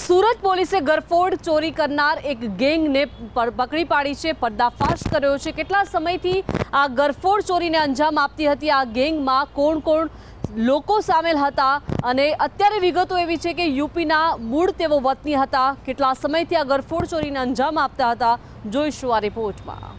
સુરત પોલીસે ગરફોડ ચોરી કરનાર એક ગેંગને પકડી પાડી છે, પર્દાફાશ કર્યો છે। કેટલા સમયથી આ ગરફોડ ચોરીને અંજામ આપતી હતી આ ગેંગમાં કોણ કોણ લોકો સામેલ હતા અને અત્યારે વિગતો એવી છે કે યુપીના મૂળ તેઓ વતની હતા। કેટલા સમયથી આ ગરફોડ ચોરીને અંજામ આપતા હતા જોઈશું આ રિપોર્ટમાં।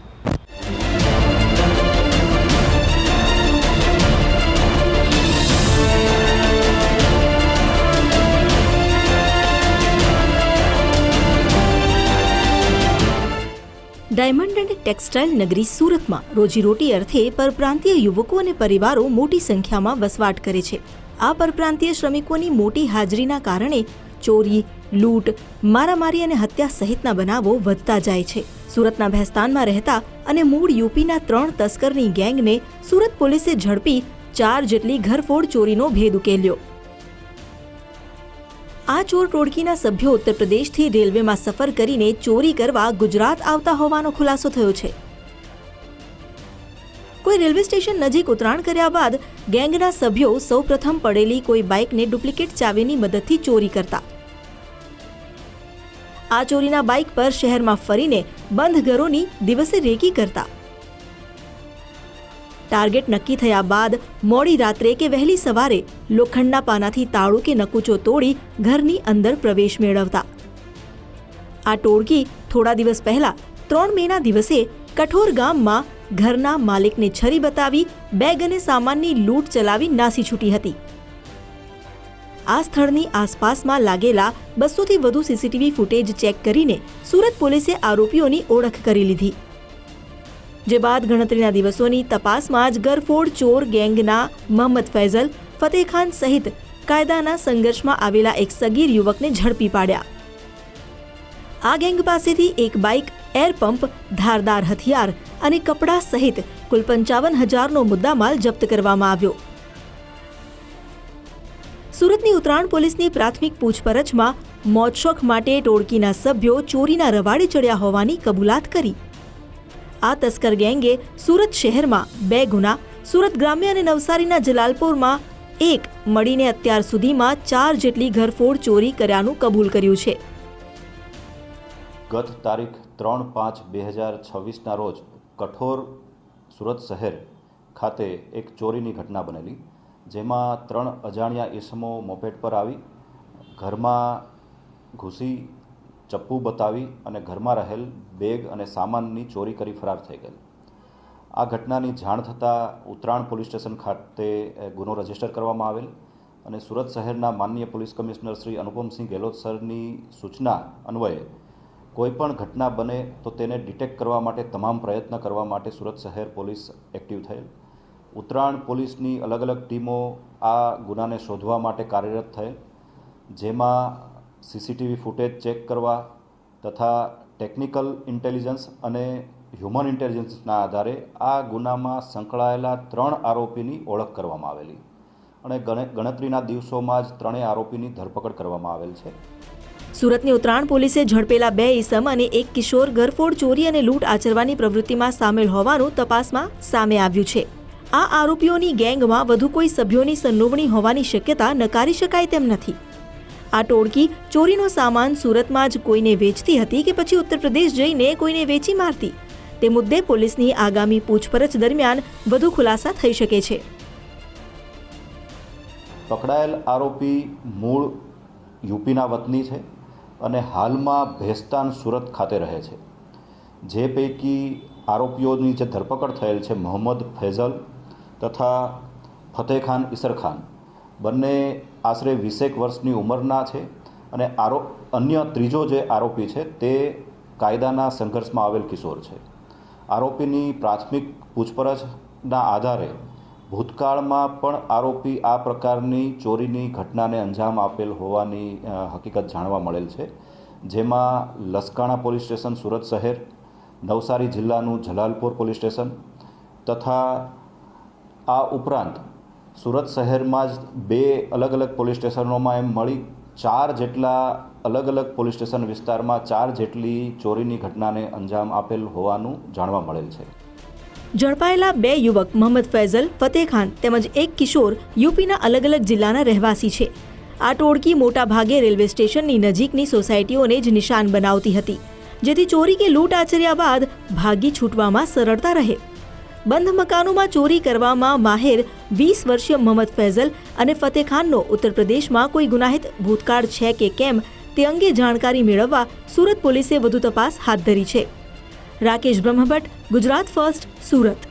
ડાયમંડ અને ટેક્સટાઇલ નગરી સુરતમાં રોજીરોટી અર્થે પરપ્રાંતીય યુવકો અને પરિવારો મોટી સંખ્યામાં વસવાટ કરે છે। આ પરપ્રાંતીય શ્રમિકોની મોટી હાજરીના કારણે ચોરી, લૂંટ, મારામારી અને હત્યા સહિતના બનાવો વધતા જાય છે। સુરતના ભેસ્તાનમાં રહેતા અને મૂળ યુપીના 3 તસ્કરની ગેંગને સુરત પોલીસે ઝડપી 4 જેટલી ઘરફોડ ચોરીનો ભેદ ઉકેલ્યો। આ ચોર ટોળકીના સભ્યો ઉત્તર પ્રદેશથી રેલવેમાં સફર કરીને ચોરી કરવા ગુજરાત આવતા હોવાનો ખુલાસો થયો છે। કોઈ રેલવે સ્ટેશન નજીક ઉતરાણ કર્યા બાદ ગેંગના સભ્યો સૌપ્રથમ પડેલી કોઈ બાઇકને ડુપ્લિકેટ ચાવીની મદદથી ચોરી કરતા। આ ચોરીના બાઇક પર શહેરમાં ફરીને બંધ ઘરોની દિવસે રેકી કરતા। ટાર્ગેટ નક્કી થયા બાદ મોડી રાત્રે કે વહેલી સવારે લોખંડના પાનાથી તાળું કે નકુચો તોડી ઘરની અંદર પ્રવેશ મેળવતા। આ ટોળકી થોડા દિવસ પહેલા 3 મેના દિવસે કઠોર ગામમાં ઘરના માલિકને છરી બતાવી બેગ અને સામાનની લૂંટ ચલાવી નાસી છૂટી હતી। આ સ્થળની આસપાસમાં લાગેલા 200થી વધુ સીસીટીવી ફૂટેજ ચેક કરીને સુરત પોલીસે આરોપીઓની ઓળખ કરી લીધી, જે બાદ ગણતરીના દિવસોની તપાસમાં જ ગરફોડ ચોર ગેંગના મોહમ્મદ ફૈઝલ, ફતેહ ખાન સહિત કાયદાના સંઘર્ષમાં આવેલા એક સગીર યુવકને ઝડપી પાડ્યા। આ ગેંગ પાસેથી એક બાઇક, એર પંપ, ધારદાર હથિયાર અને કપડાં સહિત કુલ 55,000નો મુદ્દામાલ જપ્ત કરવામાં આવ્યો। સુરતની ઉત્તરાયણ પોલીસની પ્રાથમિક પૂછપરછમાં મોજશોખ માટે ટોળકીના સભ્યો ચોરીના રવાડે ચડ્યા હોવાની કબૂલાત કરી। આ તસ્કર ગેંગે સુરત શહેરમાં 2 ગુના, સુરત ગ્રામ્ય અને નવસારીના જલાલપોરમાં 1 મળીને અત્યાર સુધીમાં 4 જેટલી ઘરફોડ ચોરી કર્યાનું કબૂલ કર્યું છે। ગત તારીખ 3/5/2026ના રોજ કઠોર સુરત શહેર ખાતે એક ચોરીની ઘટના બનેલી, જેમાં 3 અજાણ્યા ઈસમો મોપેડ પર આવી ઘરમાં ઘૂસી ચપ્પુ બતાવી અને ઘરમાં રહેલ બેગ અને સામાનની ચોરી કરી ફરાર થઈ ગયેલ। આ ઘટનાની જાણ થતાં ઉત્તરાયણ પોલીસ સ્ટેશન ખાતે ગુનો રજીસ્ટર કરવામાં આવેલ અને સુરત શહેરના માનનીય પોલીસ કમિશનર શ્રી અનુપમસિંહ ગેહલોત સરની સૂચના અન્વયે કોઈપણ ઘટના બને તો તેને ડિટેક્ટ કરવા માટે તમામ પ્રયત્ન કરવા માટે સુરત શહેર પોલીસ એક્ટિવ થયેલ। ઉત્તરાયણ પોલીસની અલગ અલગ ટીમો આ ગુનાને શોધવા માટે કાર્યરત થયેલ, જેમાં સીસીટીવી ફૂટેજ ચેક કરવા તથા ટેકનિકલ ઇન્ટેલિજન્સ અને હ્યુમન ઇન્ટેલિજન્સના આધારે આ ગુનામાં સંકળાયેલા 3 આરોપીની ઓળખ કરવામાં આવેલી અને ગણતરીના દિવસોમાં જ 3 આરોપીની ધરપકડ કરવામાં આવેલ છે। સુરતની ઉત્તરાયણ પોલીસે ઝડપેલા 2 ઈસમ અને 1 કિશોર ગરફોડ ચોરી અને લૂંટ આચરવાની પ્રવૃત્તિમાં સામેલ હોવાનું તપાસમાં સામે આવ્યું છે। આ આરોપીઓની ગેંગમાં વધુ કોઈ સભ્યોની સંડોવણી હોવાની શક્યતા નકારી શકાય તેમ નથી। આ ટોળકી ચોરીનો સામાન સુરતમાં જ કોઈને વેચતી હતી કે પછી ઉત્તર પ્રદેશ જઈને કોઈને વેચી મારતી, તે મુદ્દે પોલીસની આગામી પૂછપરછ દરમિયાન વધુ ખુલાસા થઈ શકે છે। પકડાયેલ આરોપી મૂળ યુપીના વતની છે અને હાલમાં ભેસ્તાન સુરત ખાતે રહે છે। જે પૈકી આરોપીઓની જે ધરપકડ થયેલ છે મોહમ્મદ ફૈઝલ તથા ફતેહ ખાન ઈસર ખાન, બંને આશરે 20 વર્ષની ઉંમરના છે અને અન્ય ત્રીજો જે આરોપી છે તે કાયદાના સંઘર્ષમાં આવેલ કિશોર છે। આરોપીની પ્રાથમિક પૂછપરછના આધારે ભૂતકાળમાં પણ આરોપી આ પ્રકારની ચોરીની ઘટનાને અંજામ આપેલ હોવાની હકીકત જાણવા મળેલ છે, જેમાં લસકાણા પોલીસ સ્ટેશન સુરત શહેર, નવસારી જિલ્લાનું જલાલપોર પોલીસ સ્ટેશન તથા આ ઉપરાંત સુરત શહેરમાં જ 2 અલગ અલગ પોલીસ સ્ટેશનોમાં એમ મળી 4 જેટલા અલગ અલગ પોલીસ સ્ટેશન વિસ્તારમાં 4 જેટલી ચોરીની ઘટનાને અંજામ આપેલ હોવાનું જાણવા મળેલ છે। ઝડપાયેલા 2 યુવક મોહમ્મદ ફૈઝલ, ફતેહ ખાન તેમજ 1 કિશોર યુપીના અલગ અલગ જિલ્લાના રહેવાસી છે। આ ટોળકી મોટાભાગે રેલવે સ્ટેશનની નજીકની સોસાયટીઓને જ નિશાન બનાવતી હતી, જેથી ચોરી કે લૂંટ આચર્યા બાદ ભાગી છૂટવામાં સરળતા રહે. બંધ મકાનોમાં ચોરી કરવામાં માહેર 20 વર્ષીય મોહમ્મદ ફૈઝલ અને ફતેહ ખાનનો ઉત્તર પ્રદેશમાં કોઈ ગુનાહિત ભૂતકાળ છે કે કેમ તે અંગે જાણકારી મેળવવા સુરત પોલીસે વધુ તપાસ હાથ ધરી છે. રાકેશ બ્રહ્મભટ્ટ, ગુજરાત ફર્સ્ટ, સુરત.